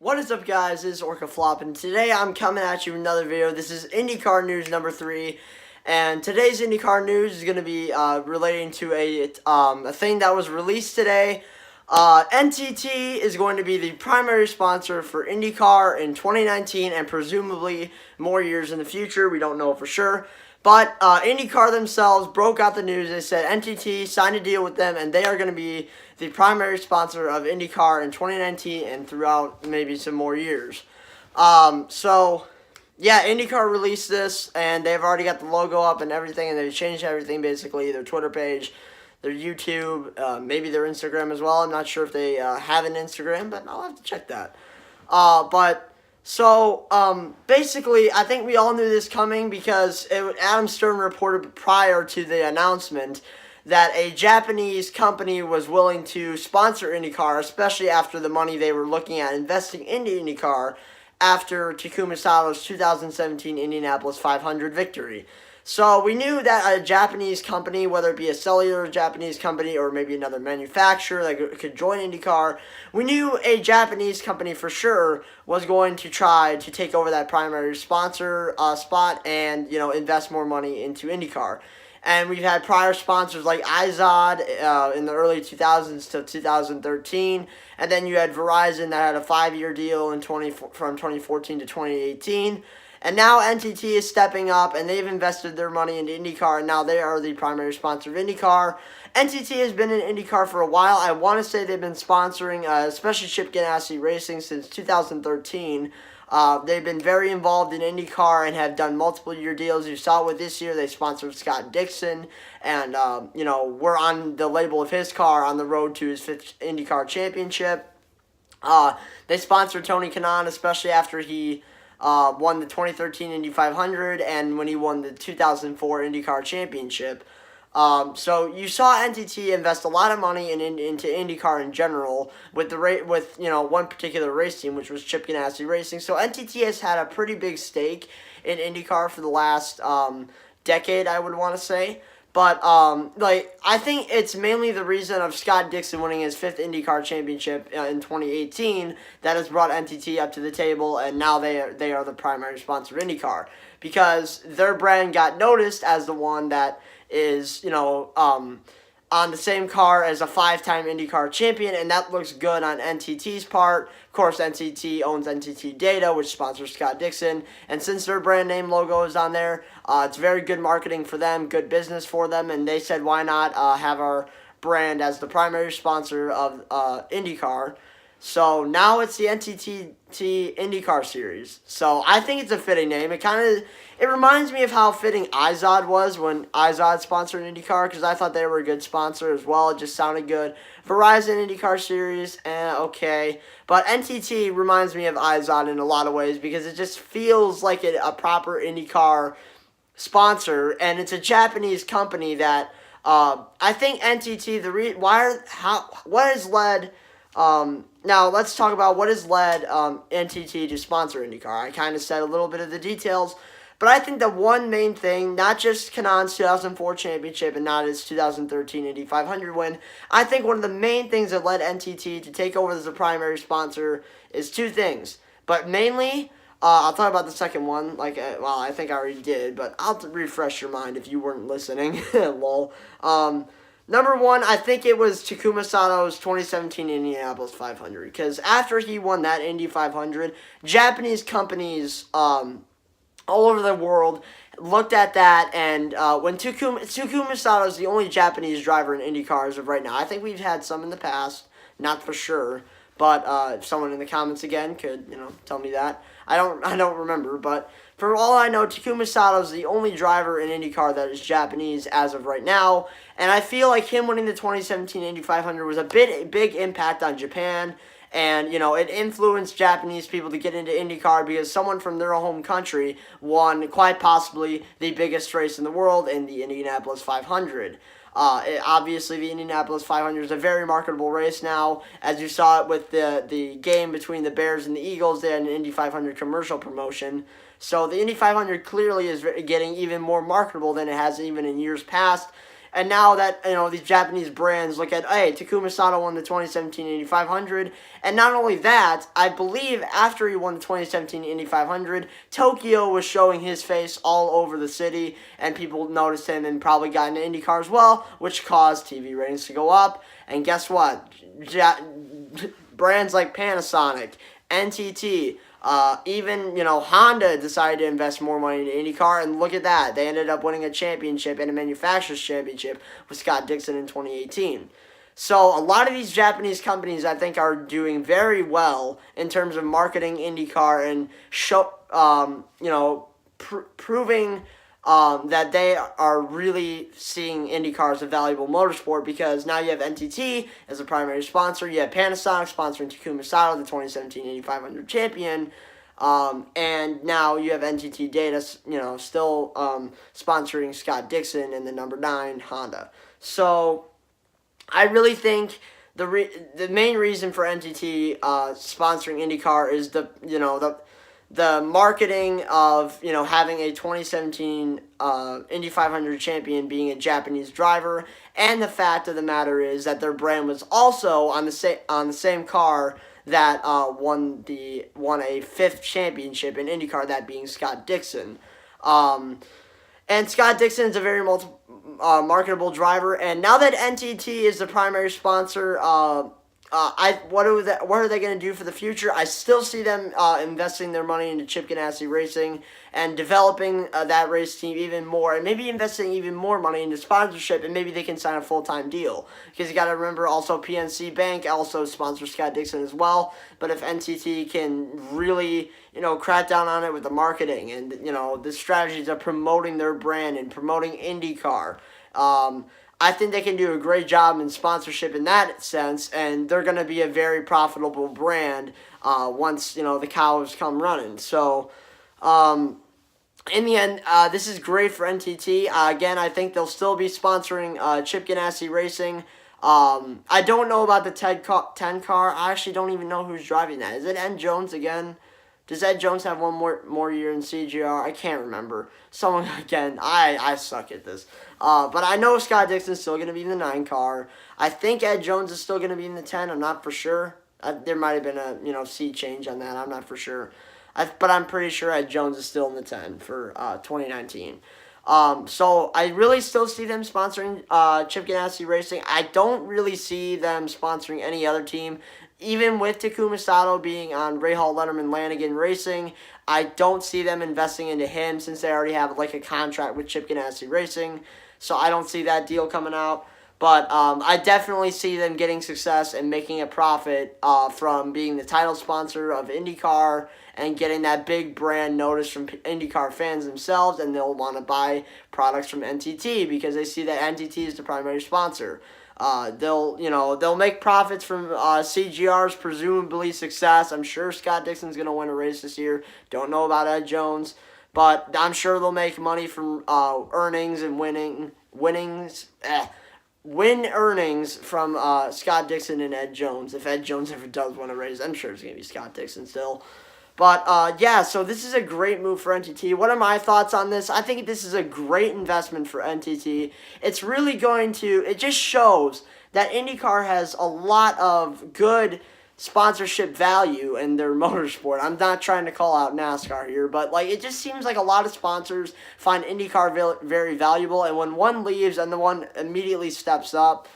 What is up, guys? This is Orca Flop, and today I'm coming at you with another video. This is IndyCar news number 3, and today's IndyCar news is going to be relating to a thing that was released today. NTT is going to be the primary sponsor for IndyCar in 2019 and presumably more years in the future. We don't know for sure. But IndyCar themselves broke out the news. They said NTT signed a deal with them, and they are going to be the primary sponsor of IndyCar in 2019 and throughout maybe some more years. Yeah, IndyCar released this, and they've already got the logo up and everything, and they've changed everything basically, their Twitter page, their YouTube, maybe their Instagram as well. I'm not sure if they have an Instagram, but I'll have to check that. Basically, I think we all knew this coming because Adam Stern reported prior to the announcement that a Japanese company was willing to sponsor IndyCar, especially after the money they were looking at investing into IndyCar after Takuma Sato's 2017 Indianapolis 500 victory. So we knew that a Japanese company, whether it be a cellular Japanese company or maybe another manufacturer that could join IndyCar, we knew a Japanese company for sure was going to try to take over that primary sponsor spot and, invest more money into IndyCar. And we've had prior sponsors like Izod in the early 2000s to 2013. And then you had Verizon that had a 5-year deal from 2014 to 2018. And now NTT is stepping up, and they've invested their money into IndyCar, and now they are the primary sponsor of IndyCar. NTT has been in IndyCar for a while. I want to say they've been sponsoring, especially Chip Ganassi Racing, since 2013. They've been very involved in IndyCar and have done multiple year deals. You saw it with this year. They sponsored Scott Dixon, and, we're on the label of his car on the road to his 5th IndyCar championship. They sponsored Tony Kanaan, especially after he won the 2013 Indy 500 and when he won the 2004 IndyCar championship. So you saw NTT invest a lot of money into IndyCar in general with one particular race team, which was Chip Ganassi Racing. So NTT has had a pretty big stake in IndyCar for the last decade, I would want to say. But, I think it's mainly the reason of Scott Dixon winning his 5th IndyCar championship in 2018 that has brought NTT up to the table, and now they are the primary sponsor of IndyCar. Because their brand got noticed as the one that is, on the same car as a 5-time IndyCar champion, and that looks good on NTT's part. Of course, NTT owns NTT Data, which sponsors Scott Dixon, and since their brand name logo is on there, it's very good marketing for them, good business for them, and they said, why not have our brand as the primary sponsor of IndyCar. So now it's the NTT IndyCar Series. So I think it's a fitting name. It reminds me of how fitting Izod was when Izod sponsored IndyCar, because I thought they were a good sponsor as well. It just sounded good. Verizon IndyCar Series, okay. But NTT reminds me of Izod in a lot of ways because it just feels like a proper IndyCar sponsor, and it's a Japanese company that I think NTT what has led. Now, let's talk about what has led NTT to sponsor IndyCar. I kind of said a little bit of the details, but I think the one main thing, not just Kanaan's 2004 championship and not his 2013 Indy 500 win, I think one of the main things that led NTT to take over as the primary sponsor is 2 things. But mainly, I'll talk about the second one, I think I already did, but I'll refresh your mind if you weren't listening. Lol. Number 1, I think it was Takuma Sato's 2017 Indianapolis 500. Because after he won that Indy 500, Japanese companies all over the world looked at that. And when Takuma Sato is the only Japanese driver in IndyCar as of right now. I think we've had some in the past, not for sure. But if someone in the comments again could, tell me that. I don't remember, but for all I know, Takuma Sato is the only driver in IndyCar that is Japanese as of right now, and I feel like him winning the 2017 Indy 500 was a big impact on Japan, and, it influenced Japanese people to get into IndyCar because someone from their home country won quite possibly the biggest race in the world in the Indianapolis 500. Obviously, the Indianapolis 500 is a very marketable race now. As you saw it with the game between the Bears and the Eagles, they had an Indy 500 commercial promotion. So the Indy 500 clearly is getting even more marketable than it has even in years past. And now that, these Japanese brands look at, hey, Takuma Sato won the 2017 Indy 500. And not only that, I believe after he won the 2017 Indy 500, Tokyo was showing his face all over the city, and people noticed him and probably got into IndyCar as well, which caused TV ratings to go up. And guess what? Brands like Panasonic, NTT, even, Honda decided to invest more money into IndyCar, and look at that. They ended up winning a championship and a manufacturer's championship with Scott Dixon in 2018. So a lot of these Japanese companies, I think, are doing very well in terms of marketing IndyCar and proving that they are really seeing IndyCar as a valuable motorsport, because now you have NTT as a primary sponsor. You have Panasonic sponsoring Takuma Sato, the 2017 Indy 500 champion. And now you have NTT Data, still sponsoring Scott Dixon and the number 9 Honda. So I really think the main reason for NTT sponsoring IndyCar is the marketing of, having a 2017 Indy 500 champion being a Japanese driver, and the fact of the matter is that their brand was also on the same car that won a 5th championship in IndyCar, that being Scott Dixon. And Scott Dixon is a very marketable driver, and now that NTT is the primary sponsor, what are they going to do for the future? I still see them investing their money into Chip Ganassi Racing and developing that race team even more, and maybe investing even more money into sponsorship, and maybe they can sign a full-time deal. Because you got to remember, also PNC Bank also sponsors Scott Dixon as well. But if NTT can really, crack down on it with the marketing and, the strategies of promoting their brand and promoting IndyCar, I think they can do a great job in sponsorship in that sense, and they're going to be a very profitable brand once, the cows come running. So, in the end, this is great for NTT. Again, I think they'll still be sponsoring Chip Ganassi Racing. I don't know about the 10 car. I actually don't even know who's driving that. Is it Ed Jones again? Does Ed Jones have one more year in CGR? I can't remember. Someone, again, I suck at this. But I know Scott Dixon's still going to be in the 9 car. I think Ed Jones is still going to be in the 10. I'm not for sure. There might have been a seat change on that. I'm not for sure. But I'm pretty sure Ed Jones is still in the 10 for 2019. So I really still see them sponsoring Chip Ganassi Racing. I don't really see them sponsoring any other team. Even with Takuma Sato being on Rahal Letterman Lanigan Racing, I don't see them investing into him, since they already have a contract with Chip Ganassi Racing. So I don't see that deal coming out. But I definitely see them getting success and making a profit from being the title sponsor of IndyCar and getting that big brand notice from IndyCar fans themselves, and they'll want to buy products from NTT because they see that NTT is the primary sponsor. They'll make profits from CGR's presumably success. I'm sure Scott Dixon's going to win a race this year. Don't know about Ed Jones, but I'm sure they'll make money from earnings and win earnings from Scott Dixon and Ed Jones. If Ed Jones ever does win a race, I'm sure it's going to be Scott Dixon still. But, so this is a great move for NTT. What are my thoughts on this? I think this is a great investment for NTT. It's really it just shows that IndyCar has a lot of good sponsorship value in their motorsport. I'm not trying to call out NASCAR here, but, it just seems like a lot of sponsors find IndyCar very valuable, and when one leaves, and the one immediately steps up.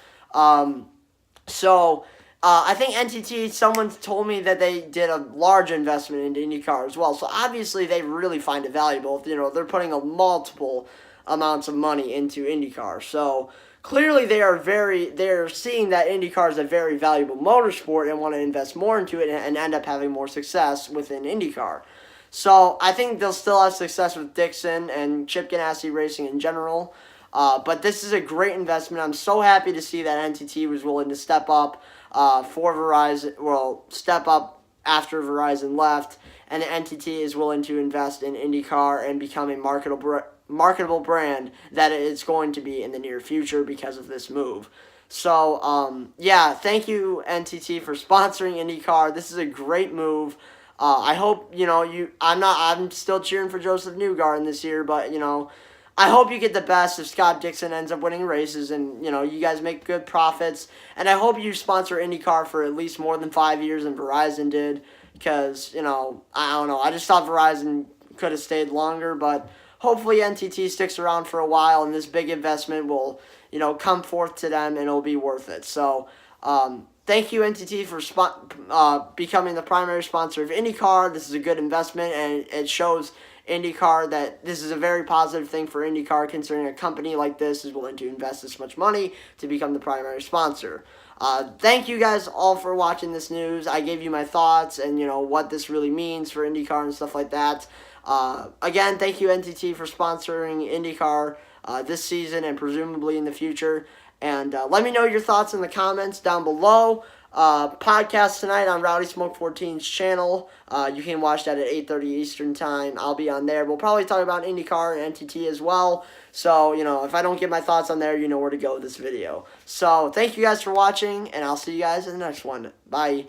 I think NTT, someone told me that they did a large investment into IndyCar as well. So obviously they really find it valuable. They're putting multiple amounts of money into IndyCar. So clearly they're seeing that IndyCar is a very valuable motorsport and want to invest more into it and end up having more success within IndyCar. So I think they'll still have success with Dixon and Chip Ganassi Racing in general. But this is a great investment. I'm so happy to see that NTT was willing to step up for Verizon, step up after Verizon left, and the NTT is willing to invest in IndyCar and become a marketable brand that it's going to be in the near future because of this move. So, thank you, NTT, for sponsoring IndyCar. This is a great move. I hope, I'm still cheering for Joseph Newgarden this year, but, I hope you get the best if Scott Dixon ends up winning races and, you guys make good profits. And I hope you sponsor IndyCar for at least more than 5 years than Verizon did because, I don't know. I just thought Verizon could have stayed longer, but hopefully NTT sticks around for a while and this big investment will, come forth to them and it'll be worth it. So, thank you, NTT, for becoming the primary sponsor of IndyCar. This is a good investment, and it shows IndyCar that this is a very positive thing for IndyCar, considering a company like this is willing to invest this much money to become the primary sponsor. Thank you guys all for watching this news. I gave you my thoughts and, what this really means for IndyCar and stuff like that. Again, thank you, NTT, for sponsoring IndyCar this season and presumably in the future. And let me know your thoughts in the comments down below. Podcast tonight on Rowdy Smoke 14's channel. You can watch that at 8:30 Eastern Time. I'll be on there. We'll probably talk about IndyCar and NTT as well. So, if I don't get my thoughts on there, you know where to go with this video. So, thank you guys for watching, and I'll see you guys in the next one. Bye.